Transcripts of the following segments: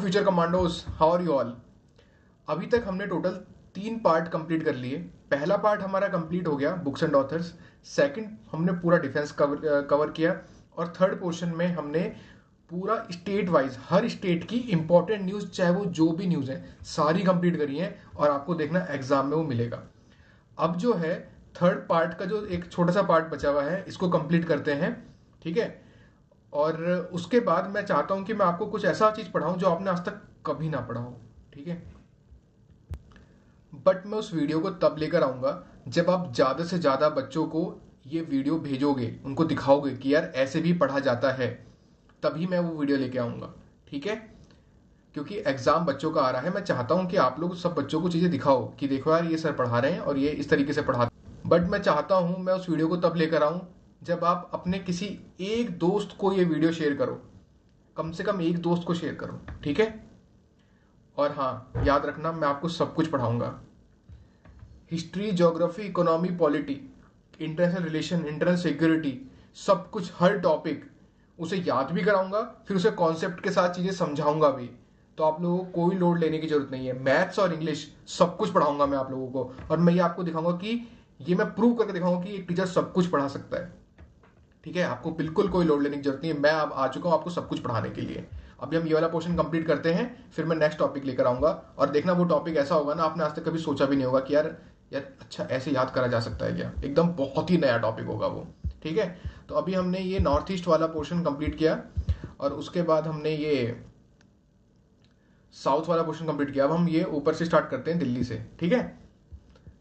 Future commandos, how are you all. अभी तक हमने टोटल 3 पार्ट कंप्लीट कर लिए। पहला पार्ट हमारा कंप्लीट हो गया, बुक्स एंड ऑथर्स। सेकंड हमने पूरा डिफेंस कवर किया। और थर्ड पोर्शन में हमने पूरा स्टेट वाइज हर स्टेट की इंपॉर्टेंट न्यूज, चाहे वो जो भी न्यूज है, सारी कंप्लीट करी है। और आपको देखना एग्जाम में वो मिलेगा। अब जो है थर्ड पार्ट का जो एक छोटा सा पार्ट बचा हुआ है, इसको कंप्लीट करते हैं, ठीक है। और उसके बाद मैं चाहता हूं कि मैं आपको कुछ ऐसा चीज पढ़ाऊं जो आपने आज तक कभी ना पढ़ा हो, ठीक है। बट मैं उस वीडियो को तब लेकर आऊंगा जब आप ज्यादा से ज्यादा बच्चों को ये वीडियो भेजोगे, उनको दिखाओगे कि यार ऐसे भी पढ़ा जाता है, तभी मैं वो वीडियो लेके आऊंगा, ठीक है। क्योंकि एग्जाम बच्चों का आ रहा है, मैं चाहता हूं कि आप लोग सब बच्चों को चीजें दिखाओ कि देखो यार ये सर पढ़ा रहे हैं और ये इस तरीके से पढ़ाते हैं। बट मैं चाहता हूं मैं उस वीडियो को तब लेकर आऊं जब आप अपने किसी एक दोस्त को ये वीडियो शेयर करो। कम से कम एक दोस्त को शेयर करो, ठीक है। और हाँ, याद रखना मैं आपको सब कुछ पढ़ाऊंगा। History, geography, economy, polity, international relation, international security, सब कुछ, हर टॉपिक उसे याद भी कराऊंगा, फिर उसे कॉन्सेप्ट के साथ चीजें समझाऊंगा भी। तो आप लोगों को कोई लोड लेने की जरूरत नहीं है। मैथ्स और इंग्लिश सब कुछ पढ़ाऊंगा मैं आप लोगों को। और मैं ये आपको दिखाऊंगा कि ये मैं प्रूव करके दिखाऊंगा कि एक टीचर सब कुछ पढ़ा सकता है, ठीक है। आपको बिल्कुल कोई लोड लेने की जरूरत नहीं है। मैं अब आ चुका हूं आपको सब कुछ पढ़ाने के लिए। अभी हम ये वाला पोर्शन कंप्लीट करते हैं, फिर मैं नेक्स्ट टॉपिक लेकर आऊंगा। और देखना वो टॉपिक ऐसा होगा ना, आपने आज तक कभी सोचा भी नहीं होगा कि यार यार अच्छा ऐसे याद करा जा सकता है क्या। एकदम बहुत ही नया टॉपिक होगा वो, ठीक है। तो अभी हमने ये नॉर्थ ईस्ट वाला पोर्शन कंप्लीट किया और उसके बाद हमने ये साउथ वाला पोर्शन कंप्लीट किया। अब हम ये ऊपर से स्टार्ट करते हैं, दिल्ली से, ठीक है।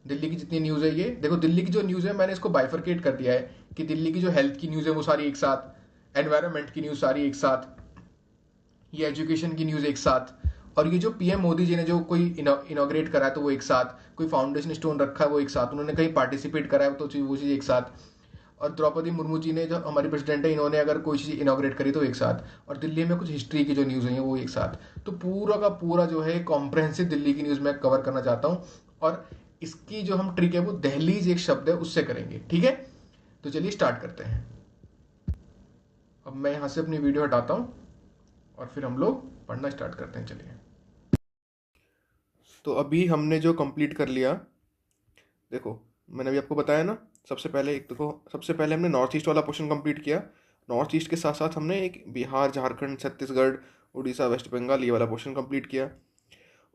दिल्ली की जितनी न्यूज़ है, ये देखो दिल्ली की जो न्यूज़ है मैंने इसको बाइफरकेट कर दिया है कि दिल्ली की जो हेल्थ की न्यूज़ है वो सारी एक साथ, एनवायरनमेंट की न्यूज़ सारी एक साथ, ये एजुकेशन की न्यूज़ एक साथ, और ये जो पीएम मोदी जी ने जो कोई इनॉग्रेट करा है तो वो एक साथ, कोई फाउंडेशन स्टोन रखा है वो एक साथ, उन्होंने कहीं पार्टिसिपेट करा है तो वो चीज़ एक साथ, और द्रौपदी मुर्मू जी ने जो हमारी प्रेसिडेंट है इन्होंने अगर कोई चीज़ इनॉग्रेट करी तो एक साथ, और दिल्ली में कुछ हिस्ट्री की जो न्यूज़ है वो एक साथ। तो पूरा का पूरा जो है कॉम्प्रहेंसिव दिल्ली की न्यूज़ मैं कवर करना चाहता हूँ। और इसकी जो हम ट्रिक है वो दहलीज एक शब्द है उससे करेंगे, ठीक है। तो चलिए स्टार्ट करते हैं। अब मैं यहाँ से अपनी वीडियो हटाता हूँ और फिर हम लोग पढ़ना स्टार्ट करते हैं, चलिए। तो अभी हमने जो कंप्लीट कर लिया, देखो मैंने अभी आपको बताया ना, सबसे पहले एक देखो, सबसे पहले हमने नॉर्थ ईस्ट वाला पोर्शन कंप्लीट किया। नॉर्थ ईस्ट के साथ साथ हमने एक बिहार, झारखंड, छत्तीसगढ़, उड़ीसा, वेस्ट बंगाल ये वाला पोर्शन कंप्लीट किया।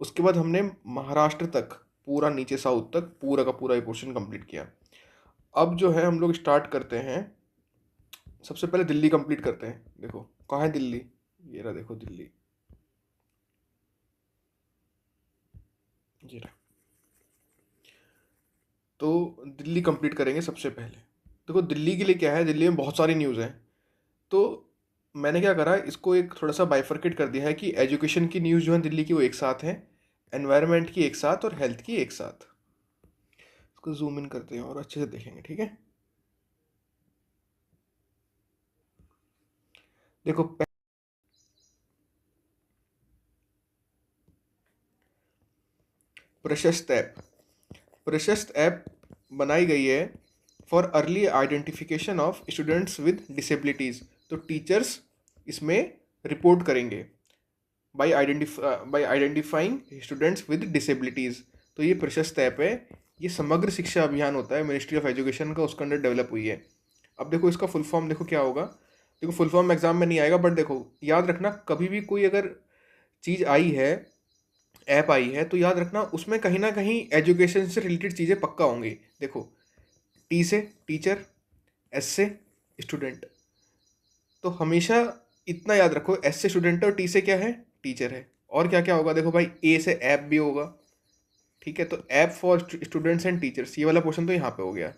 उसके बाद हमने महाराष्ट्र तक, पूरा नीचे साउथ तक पूरा का पूरा ये पोर्शन कंप्लीट किया। अब जो है हम लोग स्टार्ट करते हैं, सबसे पहले दिल्ली कंप्लीट करते हैं। देखो कहाँ है दिल्ली, ये रहा, देखो दिल्ली, ये रहा। तो दिल्ली कंप्लीट करेंगे सबसे पहले। देखो दिल्ली के लिए क्या है, दिल्ली में बहुत सारी न्यूज़ हैं। तो मैंने क्या करा, इसको एक थोड़ा सा बाइफरकेट कर दिया है कि एजुकेशन की न्यूज़ जो है दिल्ली की वो एक साथ है, एनवायरनमेंट की एक साथ, और हेल्थ की एक साथ। इसको जूम इन करते हैं और अच्छे से देखेंगे, ठीक है। देखो प्रशस्त ऐप, प्रशस्त ऐप बनाई गई है for early identification of students with disabilities. तो टीचर्स इसमें रिपोर्ट करेंगे bye identifying students with disabilities. तो ये प्रशस्त ऐप है, ये समग्र शिक्षा अभियान होता है मिनिस्ट्री ऑफ एजुकेशन का, उसके अंडर डेवलप हुई है। अब देखो इसका फुल फॉर्म देखो क्या होगा। देखो फुल फॉर्म एग्जाम में नहीं आएगा, बट देखो याद रखना कभी भी कोई अगर चीज़ आई है, ऐप आई है, तो याद रखना उसमें कहीं ना कहीं एजुकेशन से रिलेटेड चीज़ें पक्का होंगी। देखो टी से टीचर, एस से स्टूडेंट। तो हमेशा इतना याद रखो, एस से स्टूडेंट है और टी से क्या है, टीचर है। और क्या क्या होगा, देखो भाई ए से ऐप भी होगा, ठीक है। तो app for students and teachers, ये वाला पोर्शन तो यहाँ पे हो गया।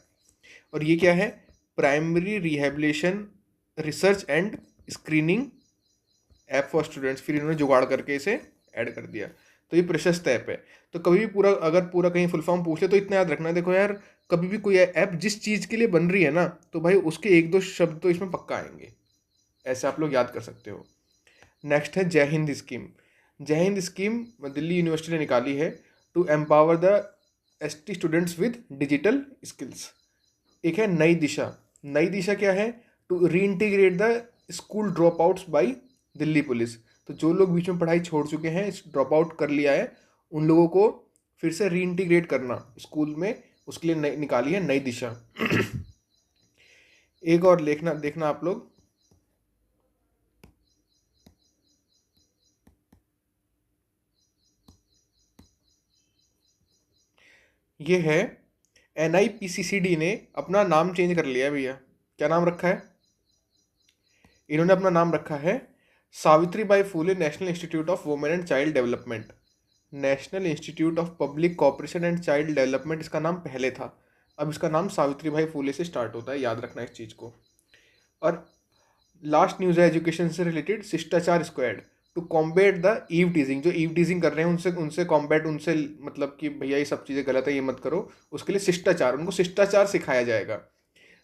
और ये क्या है, primary rehabilitation research and screening app for students, फिर इन्होंने जुगाड़ करके इसे ऐड कर दिया। तो ये प्रशस्त ऐप है। तो कभी भी पूरा अगर पूरा कहीं फुल फॉर्म पूछ ले तो इतना याद रखना, देखो यार कभी भी कोई ऐप जिस चीज़ के लिए बन रही है ना, तो भाई उसके एक दो शब्द तो इसमें पक्का आएंगे, ऐसे आप लोग याद कर सकते हो। नेक्स्ट है जय हिंद स्कीम। जय हिंद स्कीम दिल्ली यूनिवर्सिटी ने निकाली है to empower the ST students with digital skills. एक है नई दिशा। नई दिशा क्या है, to reintegrate the school drop outs by Delhi police. तो जो लोग बीच में पढ़ाई छोड़ चुके हैं, ड्रॉप आउट कर लिया है, उन लोगों को फिर से रीइंटीग्रेट करना स्कूल में, उसके लिए निकाली है नई दिशा। एक और देखना देखना आप लोग, ये है NIPCCD ने अपना नाम चेंज कर लिया है भैया। क्या नाम रखा है? इन्होंने अपना नाम रखा है Savitri by Phule national institute of women and child development. National institute of public cooperation and child development इसका नाम पहले था, अब इसका नाम सावित्री भाई फूले से स्टार्ट होता है, याद रखना इस चीज़ को। और लास्ट न्यूज़ है एजुकेशन से रिलेटेड, शिष्टाचार squad to combat the eve teasing. जो ईव टीजिंग कर रहे हैं उनसे उनसे कॉम्बैट, उनसे मतलब कि भैया ये सब चीज़ें गलत है, ये मत करो, उसके लिए शिष्टाचार, उनको शिष्टाचार सिखाया जाएगा।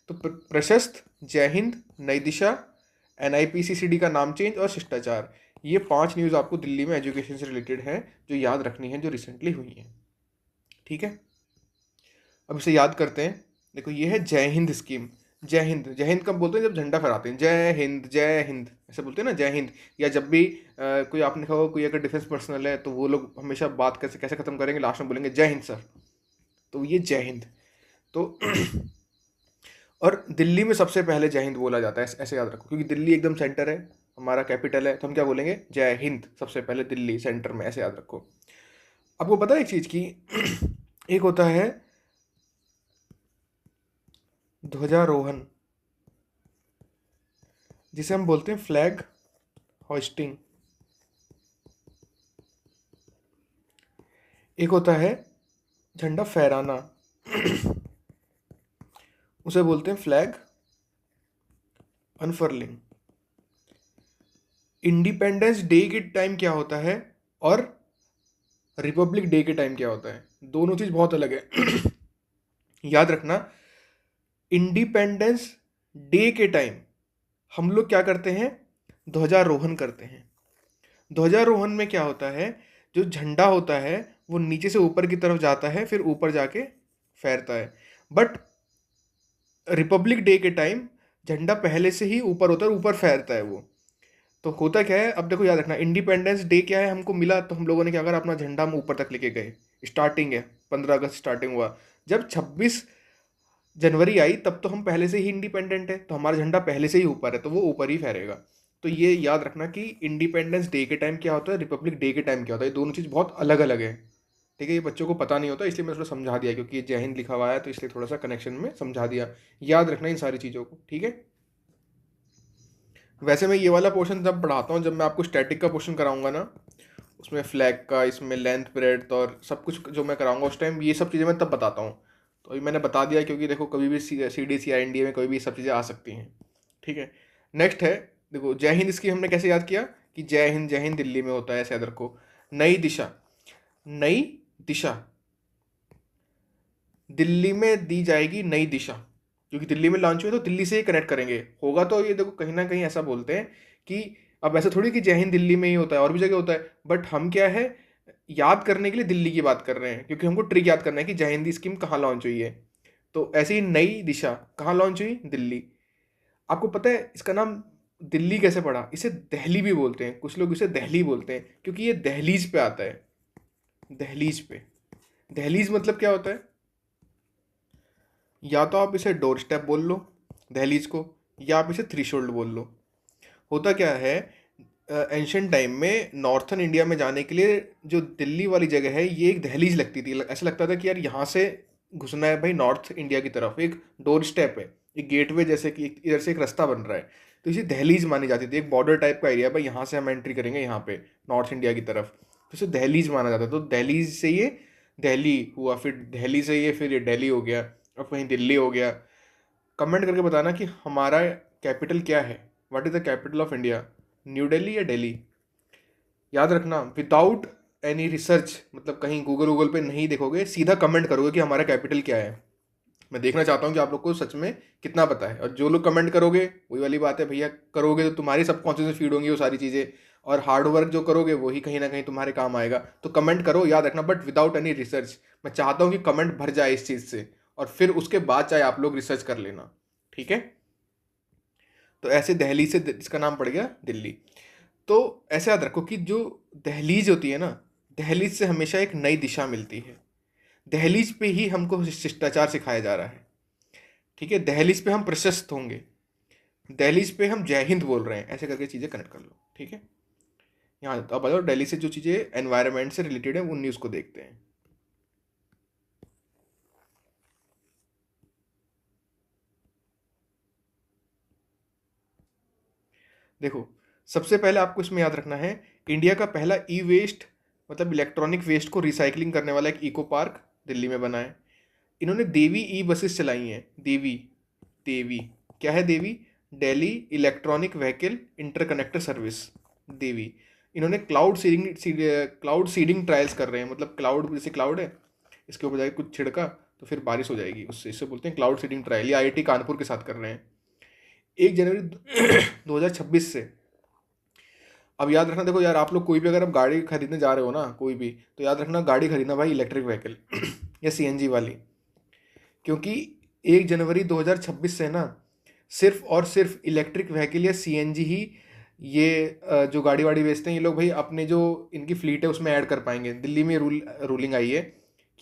तो प्रशस्त, जय हिंद, नई दिशा, NIPCCD का नाम चेंज और शिष्टाचार, ये 5 न्यूज़ आपको दिल्ली में एजुकेशन से रिलेटेड है जो याद रखनी है, जो रिसेंटली हुई हैं। ठीक है, अब इसे याद करते हैं। देखो ये है जय हिंद स्कीम। जय हिंद, जय हिंद कब बोलते हैं? जब झंडा फहराते हैं, जय हिंद जय हिंद ऐसे बोलते हैं ना, जय हिंद। या जब भी कोई आपने कहा कोई अगर डिफेंस पर्सनल है तो वो लोग हमेशा बात कैसे कैसे ख़त्म करेंगे, लास्ट में बोलेंगे जय हिंद सर। तो ये जय हिंद। तो और दिल्ली में सबसे पहले जय हिंद बोला जाता है, ऐसे याद रखो, क्योंकि दिल्ली एकदम सेंटर है, हमारा कैपिटल है, तो हम क्या बोलेंगे? जय हिंद सबसे पहले दिल्ली सेंटर में, ऐसे याद रखो। आपको पता है एक चीज़ की एक होता है ध्वजारोहण, जिसे हम बोलते हैं फ्लैग होइस्टिंग। एक होता है झंडा फहराना, उसे बोलते हैं फ्लैग अनफर्लिंग। इंडिपेंडेंस डे के टाइम क्या होता है और रिपब्लिक डे के टाइम क्या होता है? दोनों चीज़ बहुत अलग है। याद रखना, इंडिपेंडेंस डे के टाइम हम लोग क्या करते हैं? ध्वजारोहण करते हैं। ध्वजारोहण में क्या होता है? जो झंडा होता है वो नीचे से ऊपर की तरफ जाता है, फिर ऊपर जाके फहरता है। बट रिपब्लिक डे के टाइम झंडा पहले से ही ऊपर होता है, ऊपर फहरता है वो। तो होता क्या है, अब देखो याद रखना, इंडिपेंडेंस डे क्या है, हमको मिला तो हम लोगों ने क्या करा, अपना झंडा हम ऊपर तक लेके गए। स्टार्टिंग है 15 अगस्त स्टार्टिंग हुआ, जब 26 जनवरी आई तब तो हम पहले से ही इंडिपेंडेंट है, तो हमारा झंडा पहले से ही ऊपर है, तो वो ऊपर ही फहरेगा। तो ये याद रखना कि इंडिपेंडेंस डे के टाइम क्या होता है, रिपब्लिक डे के टाइम क्या होता है, ये दोनों चीज़ बहुत अलग अलग है। ठीक है, ये बच्चों को पता नहीं होता, इसलिए मैं थोड़ा समझा दिया, क्योंकि ये जय हिंद लिखा हुआ है तो इसलिए थोड़ा सा कनेक्शन में समझा दिया। याद रखना इन सारी चीज़ों को, ठीक है। वैसे मैं ये वाला पोर्शन जब पढ़ाता हूँ, जब मैं आपको स्टैटिक का पोर्शन कराऊंगा ना, उसमें फ्लैग का, इसमें लेंथ ब्रेड्थ और सब कुछ जो मैं कराऊंगा उस टाइम ये सब चीज़ें मैं तब बताता हूँ। तो अभी मैंने बता दिया, क्योंकि देखो कभी भी CDC या NDA में कभी भी सब चीज़ें आ सकती हैं। ठीक है, नेक्स्ट है, देखो जय हिंद, इसकी हमने कैसे याद किया कि जय हिंद दिल्ली में होता है, ऐसे याद रखो। नई दिशा, नई दिशा, दिल्ली में दी जाएगी नई दिशा, क्योंकि दिल्ली में लॉन्च हुई तो दिल्ली से ही कनेक्ट करेंगे। होगा तो ये देखो कहीं ना कहीं ऐसा बोलते हैं कि अब ऐसा थोड़ी कि जय हिंद दिल्ली में ही होता है, और भी जगह होता है, बट हम क्या है, याद करने के लिए दिल्ली की बात कर रहे हैं, क्योंकि हमको ट्रिक याद करना है कि जय हिंद स्कीम कहाँ लॉन्च हुई है। तो ऐसे ही नई दिशा कहाँ लॉन्च हुई? दिल्ली। आपको पता है इसका नाम दिल्ली कैसे पड़ा? इसे दहली भी बोलते हैं, कुछ लोग इसे दहली बोलते हैं, क्योंकि ये दहलीज पे आता है। दहलीज पे, दहलीज मतलब क्या होता है? या तो आप इसे डोर स्टेप बोल लो दहलीज को, या आप इसे थ्रीशोल्ड बोल लो। होता क्या है, एंशियंट टाइम में नॉर्थन इंडिया में जाने के लिए जो दिल्ली वाली जगह है ये एक दहलीज लगती थी। ऐसा लगता था कि यार यहाँ से घुसना है भाई नॉर्थ इंडिया की तरफ, एक डोर स्टेप है, एक गेटवे, जैसे कि इधर से एक रास्ता बन रहा है, तो इसे दहलीज मानी जाती थी। एक बॉर्डर टाइप का एरिया, भाई यहाँ से हम एंट्री करेंगे यहाँ पे नॉर्थ इंडिया की तरफ, तो इसे दहलीज माना जाता है। तो दहलीज से ये दिल्ली हुआ, फिर दिल्ली से ये फिर ये दिल्ली हो गया, अब कहीं दिल्ली हो गया। कमेंट करके बताना कि हमारा कैपिटल क्या है, what is the capital of India, new Delhi या दिल्ली। याद रखना, विदाउट एनी रिसर्च, मतलब कहीं गूगल पे नहीं देखोगे, सीधा कमेंट करोगे कि हमारा कैपिटल क्या है। मैं देखना चाहता हूँ कि आप लोग को सच में कितना पता है। और जो लोग कमेंट करोगे, वही वाली बात है भैया, करोगे तो तुम्हारी सबकॉन्शियस में फीड होंगी वो सारी चीज़ें, और हार्ड वर्क जो करोगे वही कहीं ना कहीं तुम्हारे काम आएगा। तो कमेंट करो, याद रखना, बट विदाउट एनी रिसर्च। मैं चाहता हूँ कि कमेंट भर जाए इस चीज़ से, और फिर उसके बाद चाहे आप लोग रिसर्च कर लेना। ठीक है, तो ऐसे दिल्ली से इसका नाम पड़ गया दिल्ली। तो ऐसे याद रखो कि जो दहलीज होती है ना, दहलीज से हमेशा एक नई दिशा मिलती है। दहलीज पे ही हमको शिष्टाचार सिखाया जा रहा है, ठीक है। दहलीज पे हम प्रशस्त होंगे, दहलीज पे हम जय हिंद बोल रहे हैं, ऐसे करके चीज़ें कनेक्ट कर लो, ठीक है। यहाँ अब बताओ, दिल्ली से जो चीज़ें एनवायरनमेंट से रिलेटेड है उन न्यूज़ को देखते हैं। देखो, सबसे पहले आपको इसमें याद रखना है, इंडिया का पहला ई वेस्ट मतलब इलेक्ट्रॉनिक वेस्ट को रिसाइकलिंग करने वाला एक इको पार्क दिल्ली में बना है। इन्होंने देवी ई बसेस चलाई हैं। देवी, देवी क्या है देवी? दिल्ली इलेक्ट्रॉनिक व्हीकल इंटरकनेक्टर सर्विस, देवी। इन्होंने क्लाउड सीडिंग ट्रायल्स कर रहे हैं, मतलब क्लाउड, जैसे क्लाउड है इसके ऊपर जाके कुछ छिड़का तो फिर बारिश हो जाएगी उससे, इससे बोलते हैं क्लाउड सीडिंग ट्रायल। ये आईआईटी कानपुर के साथ कर रहे हैं 1 जनवरी 2026 से। अब याद रखना, देखो यार, आप लोग कोई भी अगर आप गाड़ी खरीदने जा रहे हो ना, कोई भी, तो याद रखना गाड़ी खरीदना भाई इलेक्ट्रिक व्हीकल या सीएनजी वाली, क्योंकि 1 जनवरी 2026 से ना सिर्फ और सिर्फ इलेक्ट्रिक व्हीकल या सीएनजी ही ये जो गाड़ी वाड़ी बेचते हैं ये लोग भाई अपने जो इनकी फ्लीट है उसमें ऐड कर पाएंगे। दिल्ली में रूलिंग आई है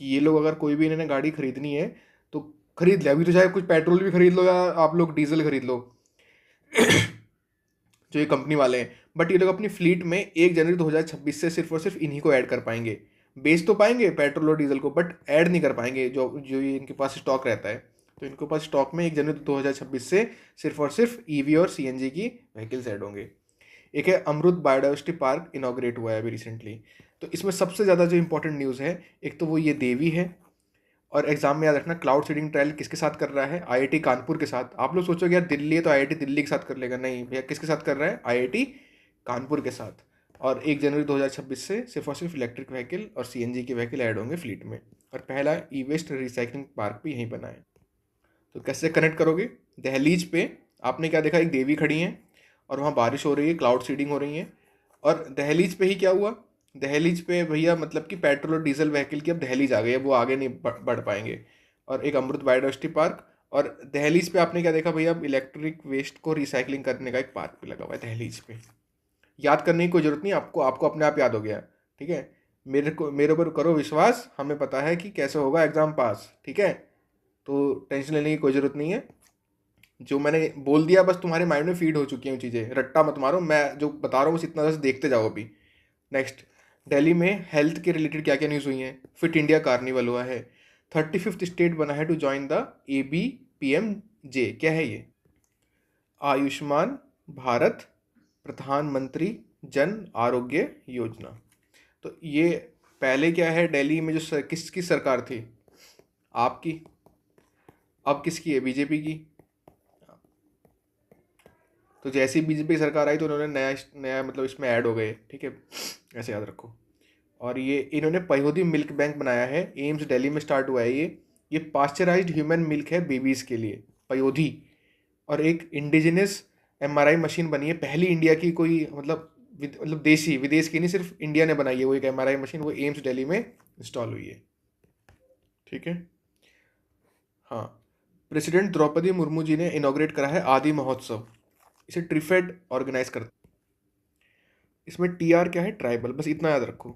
कि ये लोग अगर कोई भी इन्हें गाड़ी खरीदनी है तो खरीद ले। अभी तो चाहे कुछ पेट्रोल भी खरीद लो या आप लोग डीजल खरीद लो जो ये कंपनी वाले हैं, बट ये लोग अपनी फ्लीट में 1 जनवरी 2026 से सिर्फ और सिर्फ इन्हीं को ऐड कर पाएंगे। बेच तो पाएंगे पेट्रोल और डीजल को, बट ऐड नहीं कर पाएंगे जो जो ये इनके पास स्टॉक रहता है। तो इनके पास स्टॉक में 1 जनवरी 2026 से सिर्फ और सिर्फ ईवी और सीएनजी की व्हीकल्स ऐड होंगे। एक है अमृत बायोडाइवर्सिटी पार्क, इनॉग्रेट हुआ है अभी रिसेंटली। तो इसमें सबसे ज़्यादा जो इंपॉर्टेंट न्यूज़ है, एक तो वो ये देवी है, और एग्जाम में याद रखना क्लाउड सीडिंग ट्रायल किसके साथ कर रहा है? आईआईटी कानपुर के साथ। आप लोग सोचोगे यार दिल्ली है तो आईआईटी दिल्ली के साथ कर लेगा, नहीं भैया, किसके साथ कर रहा है? आईआईटी कानपुर के साथ। और 1 जनवरी 2026 से सिर्फ और सिर्फ इलेक्ट्रिक व्हीकल और सीएनजी के व्हीकल ऐड होंगे फ्लीट में, और पहला ई वेस्ट रिसाइकलिंग पार्क भी यहीं बना है। तो कैसे कनेक्ट करोगे? दहलीज पे आपने क्या देखा, एक देवी खड़ी है और वहाँ बारिश हो रही है, क्लाउड सीडिंग हो रही है, और दहलीज पे ही क्या हुआ? दहलीज पे भैया मतलब कि पेट्रोल और डीजल व्हीकल की अब दहलीज आ गई है, वो आगे नहीं बढ़ पाएंगे। और एक अमृत बायोडाइवर्सिटी पार्क, और दहलीज पे आपने क्या देखा भैया? अब इलेक्ट्रिक वेस्ट को रिसाइकलिंग करने का एक पार्क भी लगा हुआ है दहलीज पे। याद करने की कोई जरूरत नहीं, आपको आपको अपने आप याद हो गया, ठीक है। मेरे ऊपर करो विश्वास, हमें पता है कि कैसे होगा एग्जाम पास, ठीक है। तो टेंशन लेने की कोई ज़रूरत नहीं है, जो मैंने बोल दिया बस तुम्हारे माइंड में फीड हो चुकी हैं चीज़ें, रट्टा मत मारो। मैं जो बता रहा हूँ बस इतना बस देखते जाओ अभी। नेक्स्ट, दिल्ली में हेल्थ के रिलेटेड क्या क्या न्यूज़ हुई हैं? फिट इंडिया कार्निवल हुआ है, 35th स्टेट बना है टू ज्वाइन द ABPMJ। क्या है ये? आयुष्मान भारत प्रधानमंत्री जन आरोग्य योजना। तो ये पहले क्या है, दिल्ली में जो किसकी सरकार थी? आपकी। अब किसकी है? बीजेपी की। तो जैसी बीजेपी की सरकार आई तो उन्होंने नया नया मतलब इसमें ऐड हो गए, ठीक है, ऐसे याद रखो। और ये इन्होंने पयोधी मिल्क बैंक बनाया है, एम्स दिल्ली में स्टार्ट हुआ है ये पास्चराइज्ड ह्यूमन मिल्क है बेबीज़ के लिए, पयोधी। और एक इंडिजिनस एमआरआई मशीन बनी है, पहली इंडिया की कोई मतलब मतलब देसी, विदेश की नहीं, सिर्फ इंडिया ने बनाई है वो एक एमआरआई मशीन, वो एम्स दिल्ली में इंस्टॉल हुई है, ठीक है। हाँ, प्रेसिडेंट द्रौपदी मुर्मू जी ने इनॉग्रेट करा है आदि महोत्सव, इसे ट्रिफेड ऑर्गेनाइज करता है। इसमें TR क्या है? ट्राइबल, बस इतना याद रखो।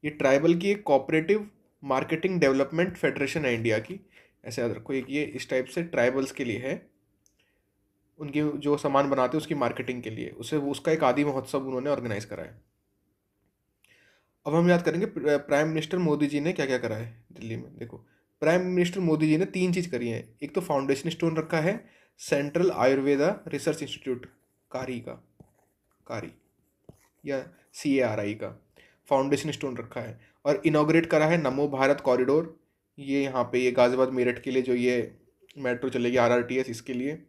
ये ट्राइबल की एक कोऑपरेटिव मार्केटिंग डेवलपमेंट फेडरेशन है इंडिया की, ऐसे याद रखो। एक ये इस टाइप से ट्राइबल्स के लिए है, उनके जो सामान बनाते हैं उसकी मार्केटिंग के लिए, उसे उसका एक आदि महोत्सव उन्होंने ऑर्गेनाइज करा है। अब हम याद करेंगे प्राइम मिनिस्टर मोदी जी ने क्या क्या करा है दिल्ली में। देखो, प्राइम मिनिस्टर मोदी जी ने 3 चीज़ करी हैं। एक तो फाउंडेशन स्टोन रखा है सेंट्रल आयुर्वेदा रिसर्च इंस्टीट्यूट, कारी का, कारी या CARI का फाउंडेशन स्टोन रखा है। और इनॉग्रेट करा है नमो भारत कॉरिडोर, ये यहाँ पे ये गाजियाबाद मेरठ के लिए जो ये मेट्रो चलेगी RRTS, इसके लिए।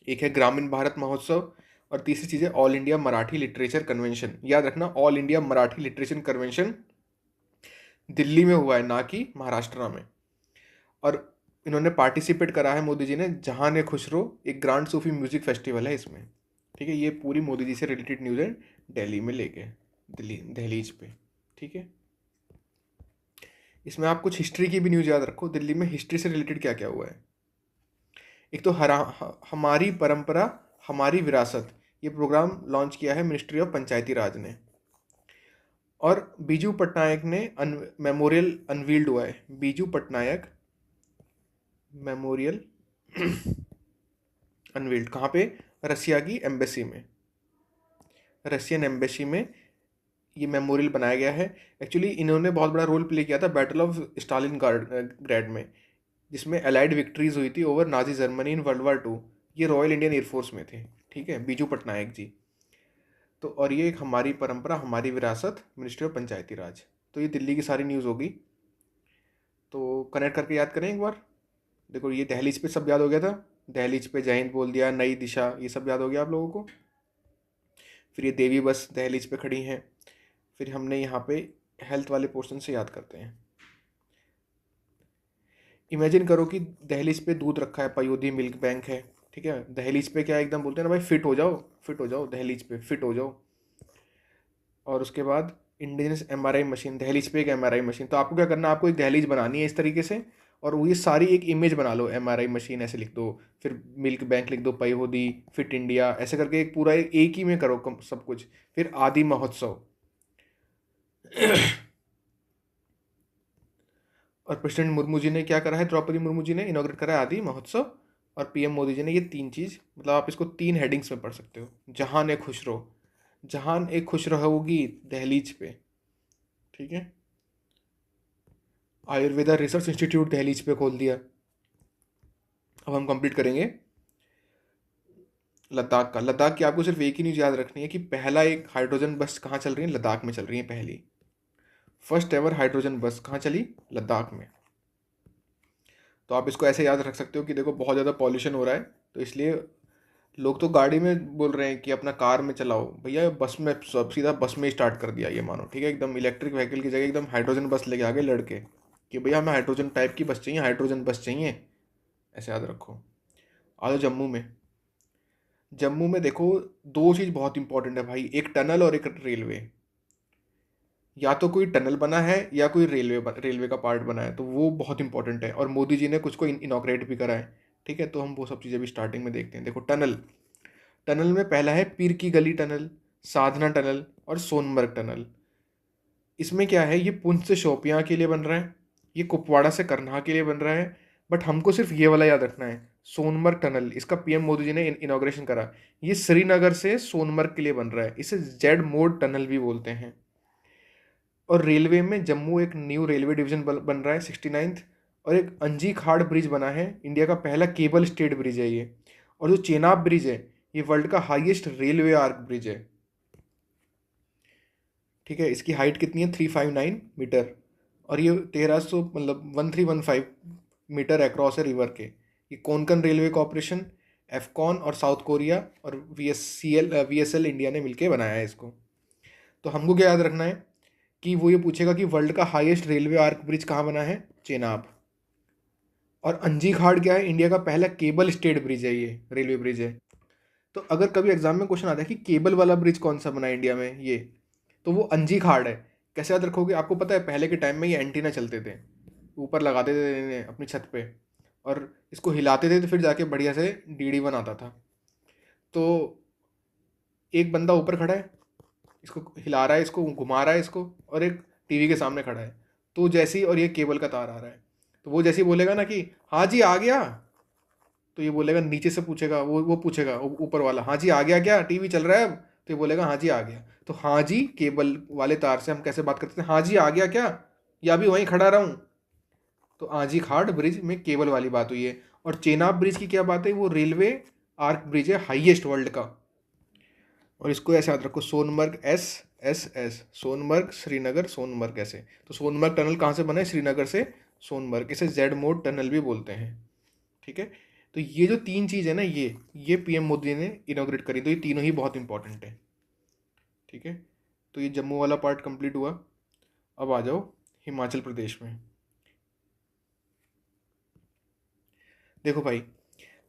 एक है ग्रामीण भारत महोत्सव, और तीसरी चीज़ है all India Marathi literature convention. याद रखना, all India Marathi literature convention Delhi में हुआ है, ना कि महाराष्ट्र में। और इन्होंने पार्टिसिपेट करा है मोदी जी ने जहान ए खुसरो, एक ग्रांड सूफी म्यूजिक फेस्टिवल है इसमें, ठीक है। ये पूरी मोदी जी से रिलेटेड न्यूज़ है दिल्ली में लेके, दिल्ली दहलीज पे, ठीक है। इसमें आप कुछ हिस्ट्री की भी न्यूज़ याद रखो, दिल्ली में हिस्ट्री से रिलेटेड क्या क्या हुआ है। एक तो हमारी परंपरा हमारी विरासत, ये प्रोग्राम लॉन्च किया है मिनिस्ट्री ऑफ पंचायती राज ने। और बीजू पटनायक ने मेमोरियल अनवील्ड हुआ है, बीजू पटनायक मेमोरियल अनवील्ड। कहाँ पे? रसिया की एम्बेसी में, रशियन एम्बेसी में ये मेमोरियल बनाया गया है। एक्चुअली इन्होंने बहुत बड़ा रोल प्ले किया था बैटल ऑफ स्टालिन ग्रेड में, जिसमें अलाइड विक्ट्रीज हुई थी over Nazi Germany in world war 2। ये रॉयल इंडियन एयरफोर्स में थे, ठीक है, बीजू पटनायक जी। तो और ये एक हमारी परंपरा, हमारी विरासत, मिनिस्ट्री ऑफ पंचायती राज। तो ये दिल्ली की सारी न्यूज़ होगी, तो कनेक्ट करके याद करें एक बार। देखो ये दहलीज पे सब याद हो गया था, दहलीज पे जय हिंद बोल दिया, नई दिशा, ये सब याद हो गया आप लोगों को। फिर ये देवी बस दहलीज पे खड़ी हैं। फिर हमने यहाँ पे हेल्थ वाले पोर्शन से याद करते हैं। इमेजिन करो कि दहलीज पे दूध रखा है, पयोधी मिल्क बैंक है, ठीक है। दहलीज पे क्या एकदम बोलते हैं ना भाई, फिट हो जाओ, फिट हो जाओ, दहलीज पे फिट हो जाओ। और उसके बाद इंडिजिनस एमआरआई मशीन, दहलीज पे एक एमआरआई मशीन। तो आपको क्या करना है, आपको एक दहलीज बनानी है इस तरीके से, और वो ये सारी एक इमेज बना लो, एमआरआई मशीन ऐसे लिख दो, फिर मिल्क बैंक लिख दो, पयोधी, फिट इंडिया, ऐसे करके एक पूरा एक ही में करो सब कुछ। फिर आदि महोत्सव और प्रेसिडेंट मुर्मू जी ने क्या करा है, द्रौपदी मुर्मू जी ने इनॉग्रेट करा है आदि महोत्सव। और पीएम मोदी जी ने ये 3 चीज़, मतलब आप इसको 3 हेडिंग्स में पढ़ सकते हो। जहान ए खुश रहो, जहान ए खुश रहोगी दहलीज पे, ठीक है। आयुर्वेदा रिसर्च इंस्टीट्यूट दहलीज पे खोल दिया। अब हम कंप्लीट करेंगे लद्दाख का। लद्दाख की आपको सिर्फ एक ही न्यूज़ याद रखनी है कि पहला एक हाइड्रोजन बस कहाँ चल रही है, लद्दाख में चल रही है। पहली फर्स्ट एवर हाइड्रोजन बस कहाँ चली, लद्दाख में। तो आप इसको ऐसे याद रख सकते हो कि देखो बहुत ज़्यादा पॉल्यूशन हो रहा है, तो इसलिए लोग तो गाड़ी में बोल रहे हैं कि अपना कार में चलाओ, भैया बस में सब सीधा बस में स्टार्ट कर दिया ये मानो, ठीक है। एकदम इलेक्ट्रिक व्हीकल की जगह एकदम हाइड्रोजन बस लेके आ गए लड़के कि भैया हमें हाइड्रोजन टाइप की बस चाहिए, हाइड्रोजन बस चाहिए, ऐसे याद रखो। आ जाओ जम्मू में। जम्मू में देखो 2 चीज़ बहुत इंपॉर्टेंट है भाई, एक टनल और एक रेलवे। या तो कोई टनल बना है या कोई रेलवे का पार्ट बना है, तो वो बहुत इंपॉर्टेंट है। और मोदी जी ने कुछ को इनॉग्रेट भी करा है, ठीक है। तो हम वो सब चीज़ें भी स्टार्टिंग में देखते हैं। देखो टनल, टनल में पहला है पीर की गली टनल, साधना टनल और सोनमर्ग टनल। इसमें क्या है, ये पुंछ से शोपियाँ के लिए बन रहा है, ये कुपवाड़ा से करनाह के लिए बन रहा है। बट हमको सिर्फ ये वाला याद रखना है, सोनमर्ग टनल, इसका पीएम मोदी जी ने इनॉग्रेशन करा। ये श्रीनगर से सोनमर्ग के लिए बन रहा है, इसे जेड मोड टनल भी बोलते हैं। और रेलवे में जम्मू एक न्यू रेलवे डिवीजन बन रहा है 69th। और एक अंजी खाड़ ब्रिज बना है, इंडिया का पहला केबल स्टेड ब्रिज है ये। और जो चेनाब ब्रिज है, ये वर्ल्ड का हाईएस्ट रेलवे आर्क ब्रिज है, ठीक है। इसकी हाइट कितनी है, 359 मीटर। और ये 1300 मतलब 1315 मीटर अक्रॉस है रिवर के। ये कोंकण रेलवे कॉरपोरेशन, एफकॉन और साउथ कोरिया और वीएसएल इंडिया ने मिलकर बनाया है इसको। तो हमको क्या याद रखना है कि वो ये पूछेगा कि वर्ल्ड का हाईएस्ट रेलवे आर्क ब्रिज कहाँ बना है, चेनाब। और अंजी खाड़ क्या है, इंडिया का पहला केबल स्टेड ब्रिज है, ये रेलवे ब्रिज है। तो अगर कभी एग्जाम में क्वेश्चन आता है कि केबल वाला ब्रिज कौन सा बना है इंडिया में, ये तो वो अंजी खाड़ है। कैसे याद रखोगे, आपको पता है पहले के टाइम में ये एंटीना चलते थे, ऊपर लगाते थे इन्हें अपनी छत पे, और इसको हिलाते थे तो फिर जाके बढ़िया से DD1 आता था। तो एक बंदा ऊपर खड़ा है, इसको हिला रहा है, इसको घुमा रहा है इसको, और एक टीवी के सामने खड़ा है। तो जैसे ही, और ये केबल का तार आ रहा है, तो वो जैसे ही बोलेगा ना कि हाँ जी आ गया, तो ये बोलेगा, नीचे से पूछेगा, वो पूछेगा ऊपर वाला, हाँ जी आ गया क्या, टीवी चल रहा है अब, तो ये बोलेगा हाँ जी आ गया। तो हाँ जी केबल वाले तार से हम कैसे बात करते हैं, हाँ जी आ गया क्या, या अभी वहीं खड़ा रहूँ। तो आजी खाड़ ब्रिज में केबल वाली बात हुई है। और चेनाब ब्रिज की क्या बात है, वो रेलवे आर्क ब्रिज है, हाईएस्ट वर्ल्ड का। और इसको ऐसे याद रखो, सोनमर्ग SSS, सोनमर्ग श्रीनगर सोनमर्ग ऐसे। तो सोनमर्ग टनल कहाँ से बना है, श्रीनगर से सोनमर्ग, इसे जेड मोड टनल भी बोलते हैं, ठीक है। तो ये जो 3 चीज़ है ना, ये पीएम मोदी ने इनॉग्रेट करी, तो ये तीनों ही बहुत इंपॉर्टेंट है, ठीक है। तो ये जम्मू वाला पार्ट कंप्लीट हुआ। अब आ जाओ हिमाचल प्रदेश में। देखो भाई,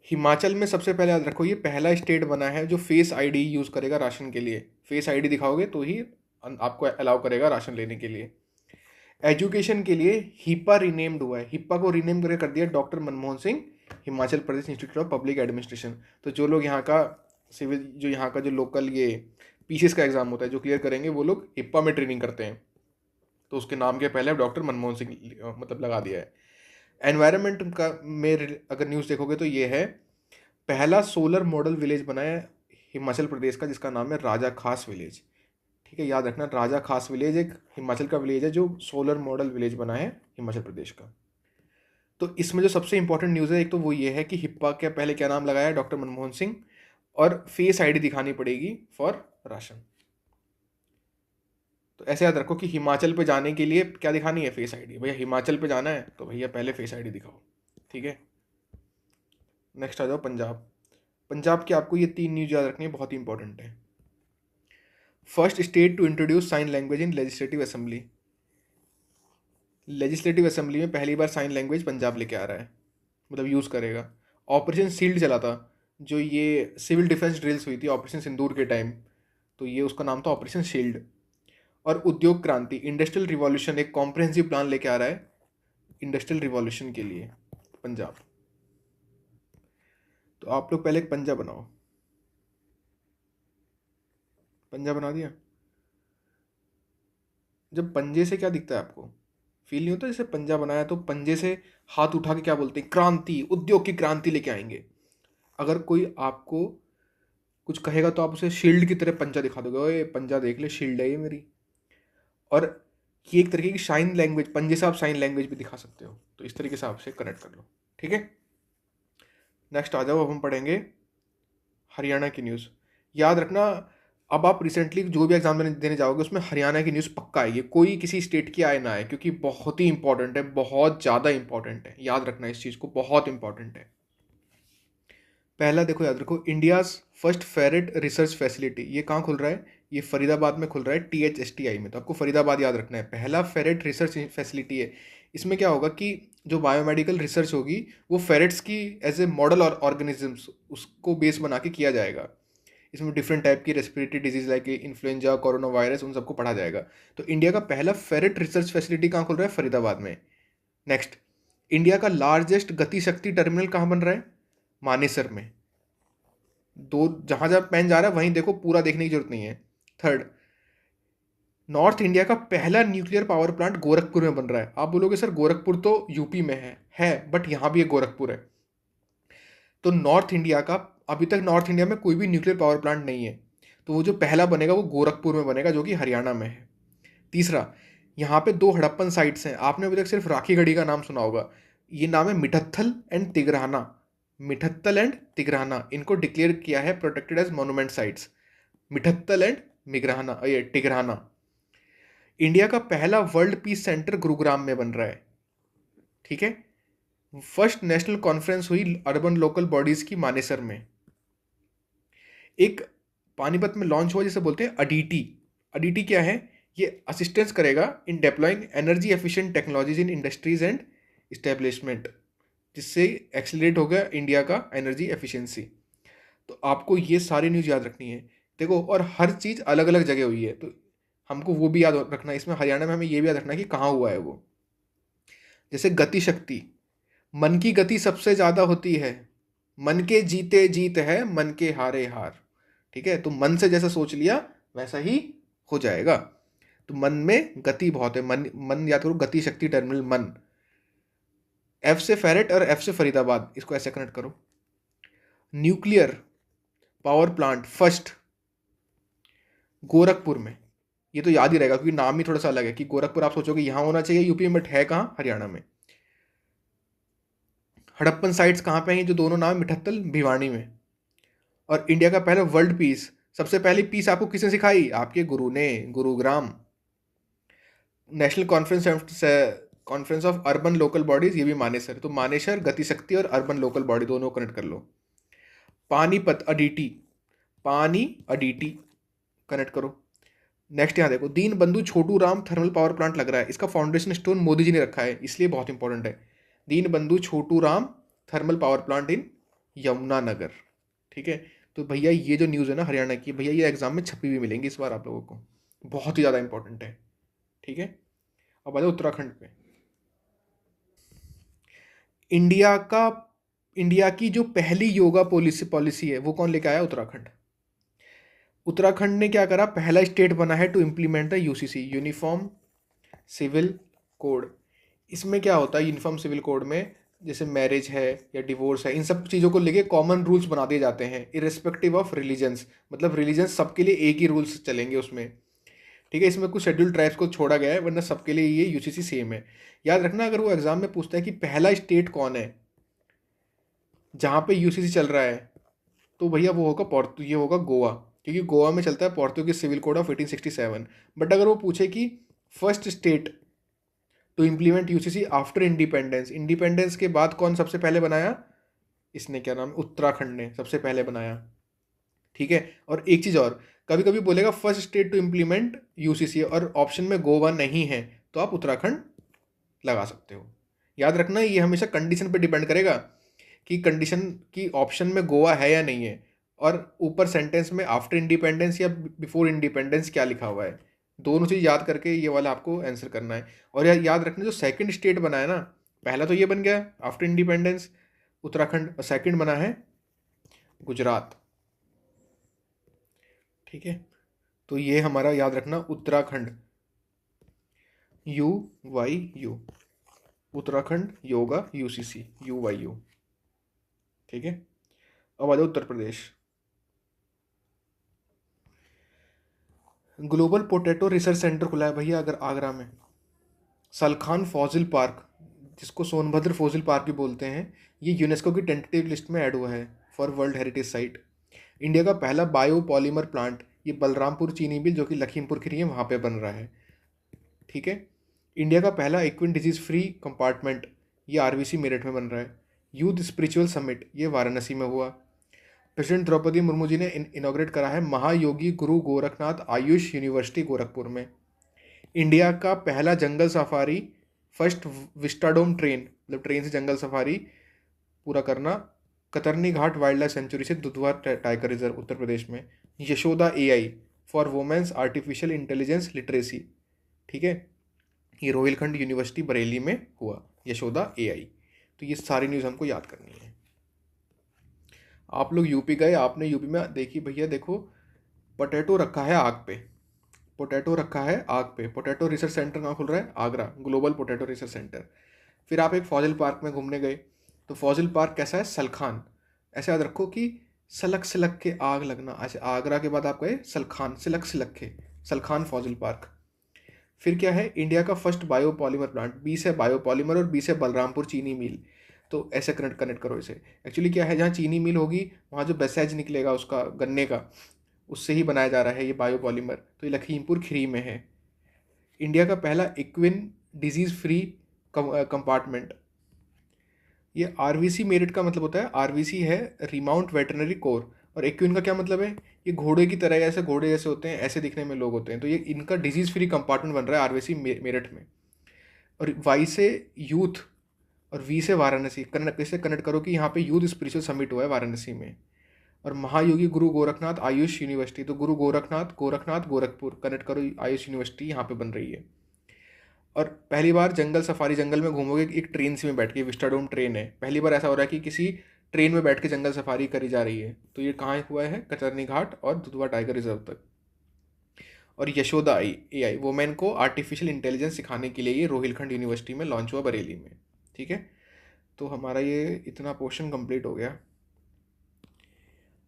हिमाचल में सबसे पहले याद रखो, ये पहला स्टेट बना है जो फेस आईडी यूज़ करेगा राशन के लिए। फेस आईडी दिखाओगे तो ही आपको अलाउ करेगा राशन लेने के लिए। एजुकेशन के लिए हिप्पा रीनेम्ड हुआ है, हिप्पा को रीनेम करके कर दिया doctor Manmohan Singh Himachal Pradesh institute of public administration. तो जो लोग यहाँ का सिविल जो यहाँ का जो लोकल ये पीसीएस का एग्ज़ाम होता है जो क्लियर करेंगे वो लोग हिप्पा में ट्रेनिंग करते हैं। तो उसके नाम के पहले डॉक्टर मनमोहन सिंह मतलब लगा दिया है। एनवायरनमेंट का में अगर न्यूज़ देखोगे तो ये है, पहला सोलर मॉडल विलेज बना है हिमाचल प्रदेश का जिसका नाम है राजा खास विलेज। ठीक है, याद रखना, राजा खास विलेज एक हिमाचल का विलेज है जो सोलर मॉडल विलेज बना है हिमाचल प्रदेश का। तो इसमें जो सबसे इंपॉर्टेंट न्यूज़ है एक तो वो ये है कि हिप्पा के पहले क्या नाम लगाया है, डॉक्टर मनमोहन सिंह, और फेस आईडी दिखानी पड़ेगी फॉर राशन। तो ऐसे याद रखो कि हिमाचल पे जाने के लिए क्या दिखानी है, फेस आईडी। भैया हिमाचल पे जाना है तो भैया पहले फेस आईडी दिखाओ। ठीक है, नेक्स्ट आ जाओ पंजाब। पंजाब की आपको ये 3 न्यूज़ याद रखनी है, बहुत ही इंपॉर्टेंट है। First state to introduce sign language in legislative assembly. Legislative assembly में पहली बार साइन लैंग्वेज पंजाब लेके आ रहा है, मतलब यूज़ करेगा। ऑपरेशन शील्ड चला था, जो ये सिविल डिफेंस ड्रिल्स हुई थी ऑपरेशन सिंदूर के टाइम, तो ये उसका नाम था ऑपरेशन शील्ड। और उद्योग क्रांति, इंडस्ट्रियल रिवॉल्यूशन, एक कॉम्प्रहेंसिव प्लान लेके आ रहा है इंडस्ट्रियल रिवॉल्यूशन के लिए पंजाब। तो आप लोग पहले एक पंजा बनाओ। पंजा बना दिया? जब पंजे से क्या दिखता है आपको, फील नहीं होता जैसे पंजा बनाया तो पंजे से हाथ उठा के क्या बोलते हैं, क्रांति, उद्योग की क्रांति लेके आएंगे। अगर कोई आपको कुछ कहेगा तो आप उसे शील्ड की तरह पंजा दिखा दोगे, ओए पंजा देख ले, शील्ड है ये मेरी। और ये एक तरीके की साइन लैंग्वेज, पंजे से आप साइन लैंग्वेज भी दिखा सकते हो। तो इस तरीके से आपसे कनेक्ट कर लो। ठीक है, नेक्स्ट आ जाओ। अब हम पढ़ेंगे हरियाणा की न्यूज़। याद रखना, अब आप रिसेंटली जो भी एग्जाम देने जाओगे उसमें हरियाणा की न्यूज़ पक्का आएगी, कोई किसी स्टेट की आए ना आए, क्योंकि बहुत ही इंपॉर्टेंट है, बहुत ज़्यादा इंपॉर्टेंट है। याद रखना इस चीज़ को, बहुत इंपॉर्टेंट है। पहला देखो, याद रखो, India's first ferret research facility, ये कहाँ खुल रहा है, ये फरीदाबाद में खुल रहा है, THSTI में। तो आपको फरीदाबाद याद रखना है, पहला फेरेट रिसर्च फैसिलिटी है। इसमें क्या होगा कि जो बायोमेडिकल रिसर्च होगी वो फेरेट्स की एज ए मॉडल और ऑर्गेनिजम्स उसको बेस बना के किया जाएगा। इसमें डिफरेंट टाइप की respiratory disease like influenza, corona virus, उन सबको पढ़ा जाएगा। तो इंडिया का पहला फेरेट रिसर्च फैसिलिटी कहाँ खुल रहा है, फरीदाबाद में। नेक्स्ट, इंडिया का लार्जेस्ट गति शक्ति टर्मिनल कहाँ बन रहा है, मानेसर में। दो, जहां जहां पेन जा रहा है वहीं देखो, पूरा देखने की जरूरत नहीं है। थर्ड, नॉर्थ इंडिया का पहला न्यूक्लियर पावर प्लांट गोरखपुर में बन रहा है। आप बोलोगे सर गोरखपुर तो यूपी में है बट यहाँ भी एक गोरखपुर है। तो नॉर्थ इंडिया का, अभी तक नॉर्थ इंडिया में कोई भी न्यूक्लियर पावर प्लांट नहीं है, तो वो जो पहला बनेगा वो गोरखपुर में बनेगा जो कि हरियाणा में है। तीसरा, यहाँ पे 2 हड़प्पन साइट्स हैं, आपने अभी तक सिर्फ राखीगढ़ी का नाम सुना होगा। ये नाम है मिठत्थल एंड तिगराना। मिठत्तल एंड तिगराना, इनको डिक्लेयर किया है protected as monument sites, Mitathal and मिगराना, ये टिगराना। इंडिया का पहला वर्ल्ड पीस सेंटर गुरुग्राम में बन रहा है। ठीक है, फर्स्ट नेशनल कॉन्फ्रेंस हुई अर्बन लोकल बॉडीज की मानेसर में। एक पानीपत में लॉन्च हुआ जिसे बोलते हैं अडीटी। अडीटी क्या है, ये असिस्टेंस करेगा in deploying energy efficient technologies in industries and establishment, जिससे एक्सीलरेट होगा इंडिया का एनर्जी एफिशिएंसी। तो आपको ये सारी न्यूज़ याद रखनी है। देखो, और हर चीज़ अलग अलग जगह हुई है, तो हमको वो भी याद रखना है। इसमें हरियाणा में हमें ये भी याद रखना है कि कहाँ हुआ है वो। जैसे गति शक्ति, मन की गति सबसे ज़्यादा होती है, मन के जीते जीत है, मन के हारे हार। ठीक है, तो मन से जैसा सोच लिया वैसा ही हो जाएगा। तो मन में गति बहुत है, मन मन याद करो, गति शक्ति टर्मिनल मन। एफ से फेरेट और एफ से फरीदाबाद, इसको ऐसे कनेक्ट करो। Nuclear power plant first Gorakhpur में, ये तो याद ही रहेगा क्योंकि नाम ही थोड़ा सा अलग है कि गोरखपुर आप सोचोगे यहाँ होना चाहिए यूपी में, बट है कहाँ, हरियाणा में। हड़प्पन साइट्स कहाँ पे हैं, जो दोनों नाम, मिठत्तल, भिवानी में। और इंडिया का पहला वर्ल्ड पीस, सबसे पहली पीस आपको किसने सिखाई, आपके गुरु ने, Gurugram. National conference of urban local bodies, ये भी मानेसर। तो मानेसर, गतिशक्ति और अर्बन लोकल बॉडी दोनों कनेक्ट कर लो। पानीपत अडीटी, पानी अडीटी कनेक्ट करो। नेक्स्ट यहाँ देखो, दीन Bandhu Chhotu Ram thermal power plant लग रहा है, इसका फाउंडेशन स्टोन मोदी जी ने रखा है, इसलिए बहुत इंपॉर्टेंट है। Deen Bandhu Chhotu Ram thermal power plant in Yamunanagar. ठीक है, तो भैया ये जो न्यूज़ है ना हरियाणा की, भैया ये एग्जाम में छपी हुई मिलेंगी इस बार आप लोगों को, बहुत ही ज़्यादा इंपॉर्टेंट है। ठीक है, अब आ जाओ उत्तराखंड पे। इंडिया का इंडिया की जो पहली योगा पॉलिसी है वो कौन लेके आया? उत्तराखंड। उत्तराखंड ने क्या करा? पहला स्टेट बना है to implement the UCC, uniform civil code. इसमें क्या होता है यूनिफॉर्म सिविल कोड में? जैसे मैरिज है या डिवोर्स है, इन सब चीज़ों को लेके कॉमन रूल्स बना दिए जाते हैं इरेस्पेक्टिव ऑफ रिलीजन्स। मतलब रिलीजन्स सबके लिए एक ही रूल्स चलेंगे उसमें, ठीक है। इसमें कुछ शेड्यूल्ड ट्राइब्स को छोड़ा गया है, वरना सबके लिए ये यूसीसी सेम है। याद रखना, अगर वो एग्जाम में पूछता है कि पहला स्टेट कौन है जहाँ पे यूसीसी चल रहा है, तो भैया वो होगा ये होगा गोवा, क्योंकि गोवा में चलता है Portuguese civil code of 1867। But अगर वो पूछे कि first state to implement UCC after independence, independence के बाद कौन सबसे पहले बनाया? इसने क्या नाम, उत्तराखंड ने सबसे पहले बनाया, ठीक है। और एक चीज़ और, कभी कभी बोलेगा first state to implement UCC और ऑप्शन में गोवा नहीं है, तो आप उत्तराखंड लगा सकते हो। याद रखना, ये हमेशा कंडीशन पे डिपेंड करेगा कि कंडीशन की ऑप्शन में गोवा है या नहीं है, और ऊपर सेंटेंस में आफ्टर इंडिपेंडेंस या बिफोर इंडिपेंडेंस क्या लिखा हुआ है। दोनों चीज़ याद करके ये वाला आपको आंसर करना है। और याद रखना, जो सेकंड स्टेट बना है ना, पहला तो ये बन गया आफ्टर इंडिपेंडेंस उत्तराखंड, और सेकंड बना है गुजरात, ठीक है। तो ये हमारा याद रखना Uttarakhand, UYU, Uttarakhand yoga UCC, UYU, ठीक है। अब आ जाओ Uttar Pradesh. Global potato research centre खुला है भैया अगर आगरा में। सलखान फॉजिल पार्क, जिसको सोनभद्र फॉजिल पार्क भी बोलते हैं, ये यूनेस्को की टेंटेटिव लिस्ट में ऐड हुआ है for world heritage site. India का पहला बायो पॉलीमर प्लांट, ये बलरामपुर चीनी मिल जो कि लखीमपुर खीरी है वहाँ पे बन रहा है, ठीक है। इंडिया का पहला इक्विन डिजीज फ्री कंपार्टमेंट, ये आरवीसी मेरठ में बन रहा है। यूथ स्पिरिचुअल समिट, ये वाराणसी में हुआ। प्रेसिडेंट द्रौपदी मुर्मू जी ने इनॉग्रेट करा है महायोगी गुरु गोरखनाथ आयुष यूनिवर्सिटी गोरखपुर में। इंडिया का पहला जंगल सफारी, फर्स्ट विस्टाडोम ट्रेन, मतलब ट्रेन से जंगल सफारी पूरा करना, कतरनी घाट वाइल्ड लाइफ सेंचुरी से दुधवा टाइगर रिजर्व उत्तर प्रदेश में। Yashoda AI for women's artificial intelligence literacy, ठीक है, ये रोहिलखंड यूनिवर्सिटी बरेली में हुआ, यशोदा AI। तो ये सारी न्यूज़ हमको याद करनी है। आप लोग यूपी गए, आपने यूपी में देखी भैया, देखो पोटैटो रखा है आग पे, पोटैटो रखा है आग पे। पोटैटो रिसर्च सेंटर कहाँ खुल रहा है? Agra, global potato research centre. फिर आप एक फॉजिल पार्क में घूमने गए, तो फॉजिल पार्क कैसा है? सलखान। ऐसे याद रखो कि सलक सलक के आग लगना, ऐसे आगरा के बाद आप गए सलखान, सिलक सिलक के, सलखान फॉजिल पार्क। फिर क्या है? इंडिया का फर्स्ट बायो पॉलीमर प्लांट, 20 है बायो पॉलीमर और 20 है बलरामपुर चीनी मिल। तो ऐसे कनेक्ट करो इसे। एक्चुअली क्या है, जहाँ चीनी मिल होगी वहाँ जो बेसेज निकलेगा उसका, गन्ने का, उससे ही बनाया जा रहा है ये बायो पॉलीमर। तो ये लखीमपुर खीरी में है। इंडिया का पहला इक्विन डिजीज़ फ्री कंपार्टमेंट, ये आरवीसी मेरिट का मतलब होता है, आरवीसी है रिमाउंट वेटरनरी कोर, और इक्विन का क्या मतलब है? ये घोड़े की तरह, ऐसे घोड़े जैसे होते हैं, ऐसे दिखने में लोग होते हैं, तो ये इनका डिजीज़ फ्री कंपार्टमेंट बन रहा है आरवीसी मेरठ में। और वाई से यूथ और वी से वाराणसी, कनेक्ट कैसे कनेक्ट करो कि यहाँ पे यूथ स्पिरिचुअल समिट हुआ है वाराणसी में। और महायोगी गुरु गोरखनाथ आयुष यूनिवर्सिटी, तो गुरु गोरखनाथ गोरखपुर, कनेक्ट करो, आयुष यूनिवर्सिटी यहाँ पे बन रही है। और पहली बार जंगल सफारी, जंगल में घूमोगे एक ट्रेन से में बैठ के, विस्टाडोम ट्रेन है, पहली बार ऐसा हो रहा है कि किसी ट्रेन में बैठ के जंगल सफारी करी जा रही है। तो ये कहाँ हुआ है? कतरनी घाट और दुधवा टाइगर रिजर्व तक। और यशोदा AI वुमेन को आर्टिफिशियल इंटेलिजेंस सिखाने के लिए ये रोहिलखंड यूनिवर्सिटी में लॉन्च हुआ बरेली में, ठीक है। तो हमारा ये इतना पोर्शन कंप्लीट हो गया,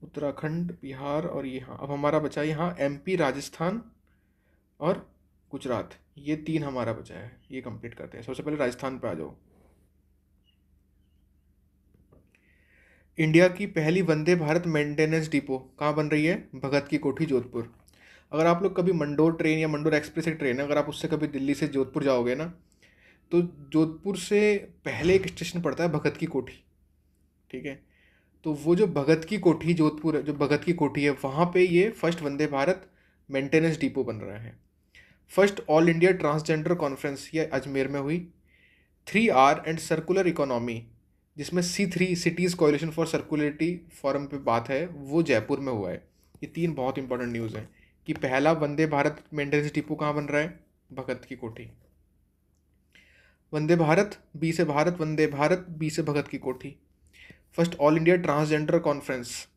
उत्तराखंड, बिहार और यहाँ। अब हमारा बचा यहाँ MP, राजस्थान और गुजरात, ये 3 हमारा बचा है, ये कंप्लीट करते हैं। सबसे पहले राजस्थान पे आ जाओ। इंडिया की पहली वंदे भारत मेंटेनेंस डिपो कहाँ बन रही है? भगत की कोठी, जोधपुर। अगर आप लोग कभी मंडोर ट्रेन या मंडोर एक्सप्रेस एक ट्रेन है, अगर आप उससे कभी दिल्ली से जोधपुर जाओगे ना, तो जोधपुर से पहले एक स्टेशन पड़ता है भगत की कोठी, ठीक है। तो वो जो भगत की कोठी, जोधपुर जो भगत की कोठी है, वहाँ पे ये first Vande Bharat maintenance depot बन रहा है। First all India transgender conference, ये अजमेर में हुई। 3R एंड सर्कुलर इकोनॉमी, जिसमें C3 cities coalition for circularity forum पे बात है, वो जयपुर में हुआ है। ये 3 बहुत इंपॉर्टेंट न्यूज़ हैं कि पहला वंदे भारत मेंटेनेंस डिपो कहाँ बन रहा है? भगत की कोठी। वंदे भारत, B से भारत, वंदे भारत, B से भगत की कोठी। First all India transgender conference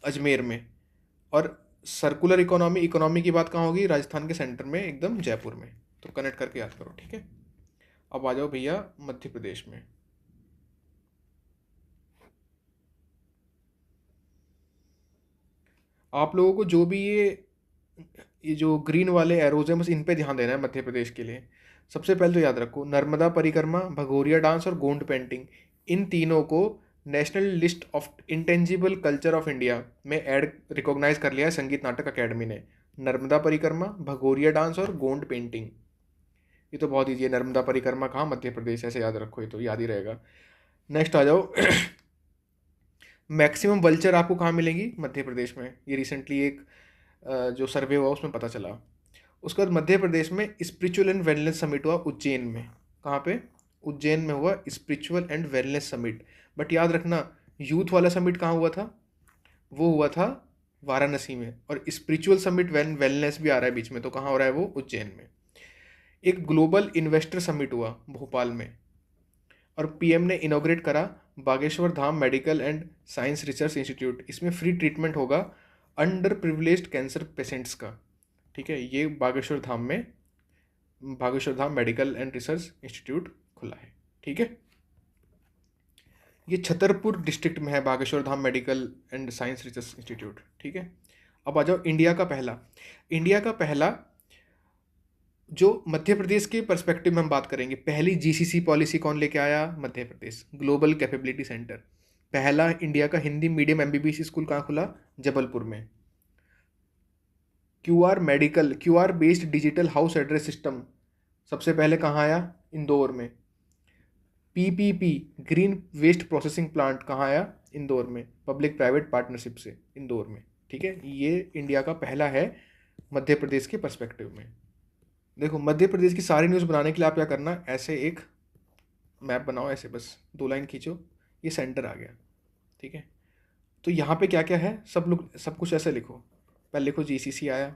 Ajmer में। और सर्कुलर इकोनॉमी इकोनॉमी की बात कहाँ होगी? राजस्थान के सेंटर में एकदम, जयपुर में। तो कनेक्ट करके याद करो, ठीक है। अब आ जाओ भैया मध्य प्रदेश में। आप लोगों को जो भी ये जो ग्रीन वाले एरोज हैं, बस इन पे ध्यान देना है मध्य प्रदेश के लिए। सबसे पहले तो याद रखो, नर्मदा परिक्रमा, भगोरिया डांस और गोंड पेंटिंग, इन तीनों को national list of intangible culture of India में ऐड रिकॉग्नाइज कर लिया है संगीत नाटक अकेडमी ने। नर्मदा परिक्रमा, भगोरिया डांस और गोंड पेंटिंग, ये तो बहुत ईजी है। नर्मदा परिक्रमा कहाँ? मध्य प्रदेश, ऐसे याद रखो, ये तो याद ही रहेगा। नेक्स्ट आ जाओ मैक्सिमम वल्चर आपको कहाँ मिलेंगी? मध्य प्रदेश में। ये रिसेंटली एक जो सर्वे हुआ उसमें पता चला। उसके बाद मध्य प्रदेश में स्पिरिचुअल एंड वेलनेस समिट हुआ उज्जैन में। कहाँ पे? उज्जैन में हुआ spiritual and wellness summit. But याद रखना, यूथ वाला समिट कहाँ हुआ था? वो हुआ था वाराणसी में। और स्पिरिचुअल समिट वेलनेस भी आ रहा है बीच में, तो कहाँ हो रहा है वो? उज्जैन में। एक ग्लोबल इन्वेस्टर समिट हुआ भोपाल में, और पीएम ने इनॉग्रेट करा Bageshwar Dham medical and science research institute. इसमें फ्री ट्रीटमेंट होगा अंडर प्रिविलेज्ड कैंसर पेशेंट्स का, ठीक है। ये बागेश्वर धाम में, Bageshwar Dham medical and research institute खुला है, ठीक है। ये छतरपुर डिस्ट्रिक्ट में है Bageshwar Dham medical and science research institute, ठीक है। अब आ जाओ इंडिया का पहला जो मध्य प्रदेश के पर्सपेक्टिव में हम बात करेंगे, पहली जीसीसी पॉलिसी कौन लेके आया? Madhya Pradesh. Global capability centre. पहला इंडिया का हिंदी मीडियम एमबीबीएस स्कूल कहाँ खुला? जबलपुर में। QR based digital house address system सबसे पहले कहाँ आया? इंदौर में। PPP green waste processing plant कहाँ आया? इंदौर में, पब्लिक प्राइवेट पार्टनरशिप से, इंदौर में, ठीक है। ये इंडिया का पहला है मध्य प्रदेश के पर्सपेक्टिव में। देखो, मध्य प्रदेश की सारी न्यूज़ बनाने के लिए आप क्या करना, ऐसे एक मैप बनाओ, ऐसे बस 2 लाइन खींचो, ये सेंटर आ गया, ठीक है। तो यहाँ पे क्या क्या है, सब कुछ ऐसे लिखो। पहले लिखो जीसीसी आया,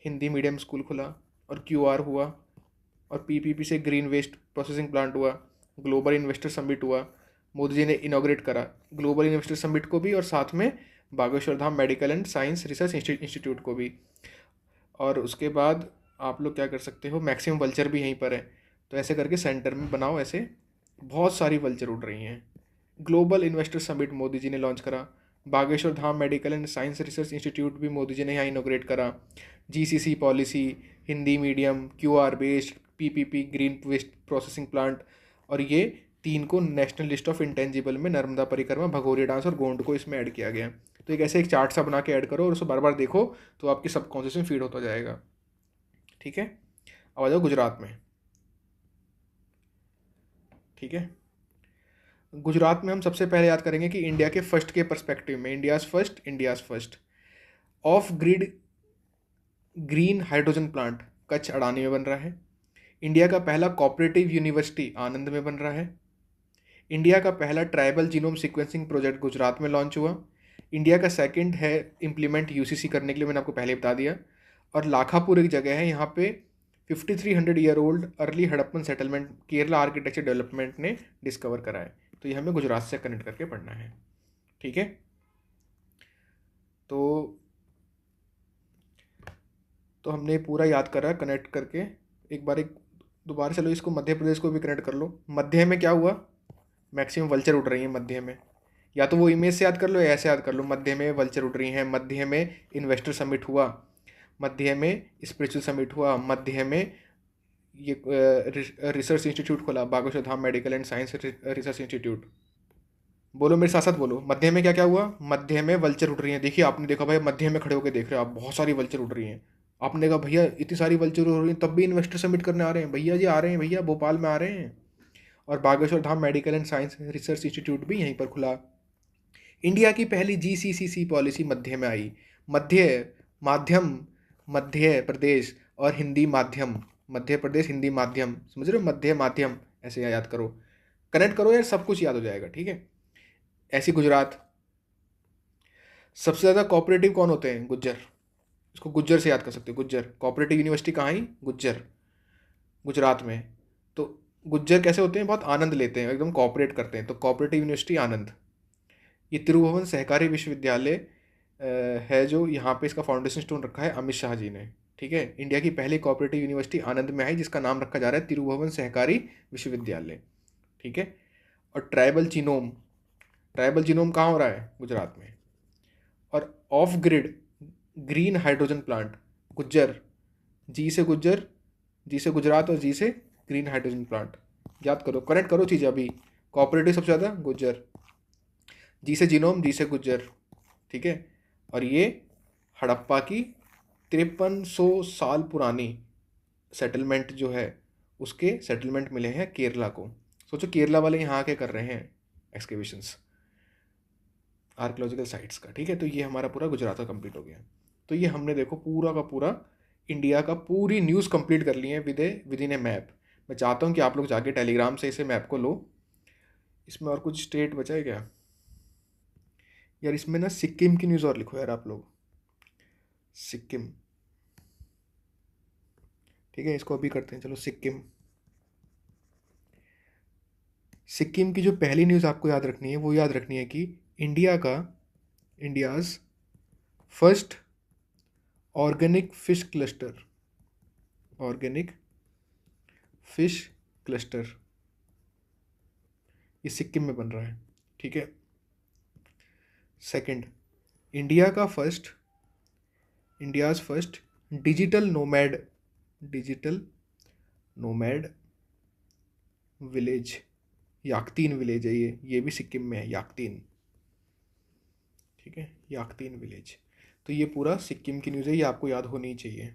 हिंदी मीडियम स्कूल खुला, और क्यूआर हुआ, और पीपीपी से ग्रीन वेस्ट प्रोसेसिंग प्लांट हुआ, ग्लोबल इन्वेस्टर समिट हुआ, मोदी जी ने इनॉग्रेट करा ग्लोबल इन्वेस्टर समिट को भी, और साथ में Bageshwar Dham medical and science research institute को भी। और उसके बाद आप लोग क्या कर सकते हो, मैक्सिमम वल्चर भी यहीं पर है, तो ऐसे करके सेंटर में बनाओ। ऐसे बहुत सारी वल्चर उड़ रही हैं। Global investor summit Modi ji ने लॉन्च करा, Bageshwar Dham medical and science research institute भी मोदी जी ने यहाँ इनोग्रेट करा, GCC policy, Hindi medium, QR based, PPP green waste processing plant, और ये 3 को नेशनल लिस्ट ऑफ इंटेंजिबल में नर्मदा परिक्रमा, भगोरिया डांस और गोंड को इसमें ऐड किया गया। तो एक ऐसे एक चार्ट सा बना के ऐड करो और उसको बार बार देखो, तो आपकी सबकॉन्शियस में फीड होता जाएगा, ठीक है। अब आ जाओ गुजरात में, ठीक है। गुजरात में हम सबसे पहले याद करेंगे कि इंडिया के फर्स्ट के पर्सपेक्टिव में, India's first of grid green hydrogen plant Kutch Adani में बन रहा है। इंडिया का पहला कोऑपरेटिव यूनिवर्सिटी आनंद में बन रहा है। इंडिया का पहला tribal genome sequencing project Gujarat में लॉन्च हुआ। इंडिया का सेकंड है इम्प्लीमेंट यूसीसी करने के लिए, मैंने आपको पहले बता दिया। और लाखापुर एक जगह है, यहाँ पे 5300 year old early Harappan settlement Kerala architecture development ने डिस्कवर करा है। तो ये हमें गुजरात से कनेक्ट करके पढ़ना है, ठीक है। तो हमने पूरा याद करा कनेक्ट करके। एक दोबारा चलो इसको मध्य प्रदेश को भी कनेक्ट कर लो। मध्य में क्या हुआ? मैक्सिमम वल्चर उड़ रही हैं मध्य में। या तो वो इमेज से याद कर लो या ऐसे याद कर लो, मध्य में वल्चर उड़ रही हैं, मध्य में इन्वेस्टर समिट हुआ, मध्य में स्पिरिचुअल समिट हुआ, मध्य में ये रिसर्च इंस्टीट्यूट खोला, Bageshwar Dham medical and science research institute. बोलो मेरे साथ साथ बोलो, मध्य में क्या क्या हुआ? मध्य में वल्चर उड़ रही हैं। देखिए, आपने देखा भाई, मध्य में खड़े होकर देख रहे हो आप, बहुत सारी वल्चर उड़ रही हैं। आपने कहा भैया इतनी सारी वल्चर उड़ रही हैं, तब भी इन्वेस्टर समिट करने आ रहे हैं? भैया जी आ रहे हैं, भैया भोपाल में आ रहे हैं। और Bageshwar Dham medical and science research institute भी यहीं पर खुला। इंडिया की पहली जीसीसी पॉलिसी मध्य में आई। मध्य प्रदेश और हिंदी माध्यम, मध्य प्रदेश हिंदी माध्यम, समझ रहे हो? मध्य माध्यम, ऐसे याद करो, कनेक्ट करो यार, सब कुछ याद हो जाएगा, ठीक है। ऐसी गुजरात, सबसे ज़्यादा कोऑपरेटिव कौन होते हैं? गुज्जर। इसको गुज्जर से याद कर सकते हो, गुज्जर। कोऑपरेटिव यूनिवर्सिटी कहाँ आई? गुज्जर, गुजरात में। तो गुज्जर कैसे होते हैं, बहुत आनंद लेते हैं, एकदम कॉपरेट करते हैं, तो कोऑपरेटिव यूनिवर्सिटी आनंद। ये त्रिभुवन सहकारी विश्वविद्यालय है जो यहाँ पे इसका फाउंडेशन स्टोन रखा है अमित शाह जी ने। ठीक है, इंडिया की पहली कोऑपरेटिव यूनिवर्सिटी आनंद में है जिसका नाम रखा जा रहा है त्रिभुवन सहकारी विश्वविद्यालय। ठीक है। और ट्राइबल जीनोम कहाँ हो रहा है, गुजरात में। और off grid green hydrogen plant Gujjar, G से गुजरात और जी से ग्रीन हाइड्रोजन प्लांट। याद करो, कनेक्ट करो चीज़ें अभी। कोऑपरेटिव सबसे ज़्यादा गुज्जर, जी से जीनोम, जी से गुज्जर। ठीक है। और ये हड़प्पा की 5300 साल पुरानी सेटलमेंट जो है, उसके सेटलमेंट मिले हैं केरला को। सोचो केरला वाले यहाँ आके कर रहे हैं एक्सकेवेशंस आर्कियोलॉजिकल साइट्स का। ठीक है, तो ये हमारा पूरा गुजरात का कंप्लीट हो गया। तो ये हमने देखो पूरा का पूरा इंडिया का पूरी न्यूज़ कंप्लीट कर ली है विद इन ए मैप। मैं चाहता हूँ कि आप लोग जाके टेलीग्राम से इसे मैप को लो। इसमें और कुछ स्टेट बचा है क्या यार, इसमें ना सिक्किम की न्यूज़ और लिखो यार आप लोग, सिक्किम। ठीक है, इसको अभी करते हैं, चलो सिक्किम। सिक्किम की जो पहली न्यूज़ आपको याद रखनी है वो याद रखनी है कि India's first organic fish cluster ये सिक्किम में बन रहा है। ठीक है। Second, India's first digital nomad village, Yakten village है ये भी सिक्किम में है, याकतीन। ठीक है, याकतीन विलेज। तो ये पूरा सिक्किम की न्यूज़ है, ये आपको याद होनी चाहिए।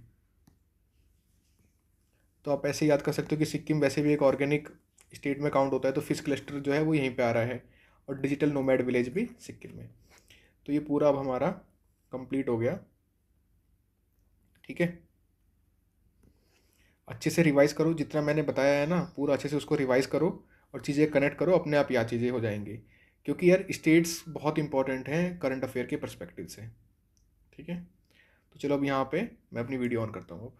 तो आप ऐसे याद कर सकते हो कि सिक्किम वैसे भी एक ऑर्गेनिक स्टेट में काउंट होता है, तो फिश क्लस्टर जो है वो यहीं पे आ रहा है, और डिजिटल नोमैड विलेज भी सिक्किम में। तो ये पूरा अब हमारा कंप्लीट हो गया। ठीक है, अच्छे से रिवाइज़ करो, जितना मैंने बताया है ना पूरा अच्छे से उसको रिवाइज़ करो, और चीज़ें कनेक्ट करो, अपने आप याद चीज़ें हो जाएंगी। क्योंकि यार स्टेट्स बहुत इंपॉर्टेंट हैं करंट अफेयर के परस्पेक्टिव से। ठीक है, तो चलो अब यहाँ पे मैं अपनी वीडियो ऑन करता हूँ अब।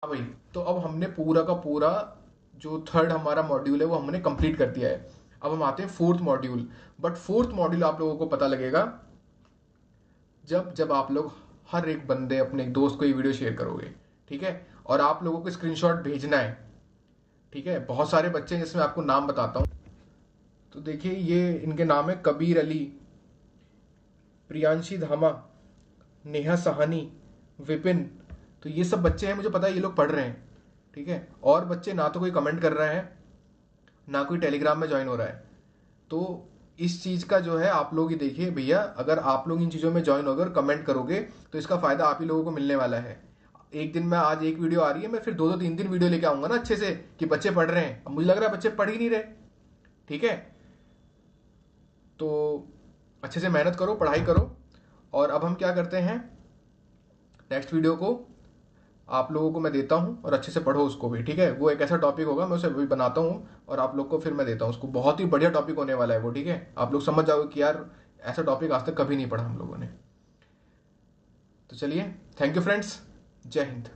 हाँ भाई, तो अब हमने पूरा का पूरा जो थर्ड हमारा मॉड्यूल है वो हमने कंप्लीट कर दिया है। अब हम आते हैं fourth module. But fourth module आप लोगों को पता लगेगा जब जब आप लोग हर एक बंदे अपने एक दोस्त को ये वीडियो शेयर करोगे। ठीक है, और आप लोगों को स्क्रीनशॉट भेजना है। ठीक है, बहुत सारे बच्चे हैं जिसमें आपको नाम बताता हूँ। तो देखिए, ये इनके नाम है कबीर अली, प्रियांशी धामा, नेहा सहानी, विपिन। तो ये सब बच्चे हैं, मुझे पता है ये लोग पढ़ रहे हैं। ठीक है, और बच्चे ना तो कोई कमेंट कर रहा है ना कोई टेलीग्राम में ज्वाइन हो रहा है। तो इस चीज़ का जो है आप लोग ही देखिए भैया, अगर आप लोग इन चीज़ों में ज्वाइन होगे और कमेंट करोगे तो इसका फ़ायदा आप ही लोगों को मिलने वाला है। एक दिन में आज एक वीडियो आ रही है, मैं फिर 2-2 3 वीडियो लेके आऊंगा ना अच्छे से, कि बच्चे पढ़ रहे हैं। अब मुझे लग रहा है बच्चे पढ़ ही नहीं रहे। ठीक है, तो अच्छे से मेहनत करो, पढ़ाई करो। और अब हम क्या करते हैं, नेक्स्ट वीडियो को आप लोगों को मैं देता हूँ, और अच्छे से पढ़ो उसको भी। ठीक है, वो एक ऐसा टॉपिक होगा, मैं उसे भी बनाता हूँ और आप लोग को फिर मैं देता हूँ उसको। बहुत ही बढ़िया टॉपिक होने वाला है वो। ठीक है, आप लोग समझ जाओगे कि यार ऐसा टॉपिक आज तक कभी नहीं पढ़ा हम लोगों ने। तो चलिए, थैंक यू फ्रेंड्स, जय हिंद।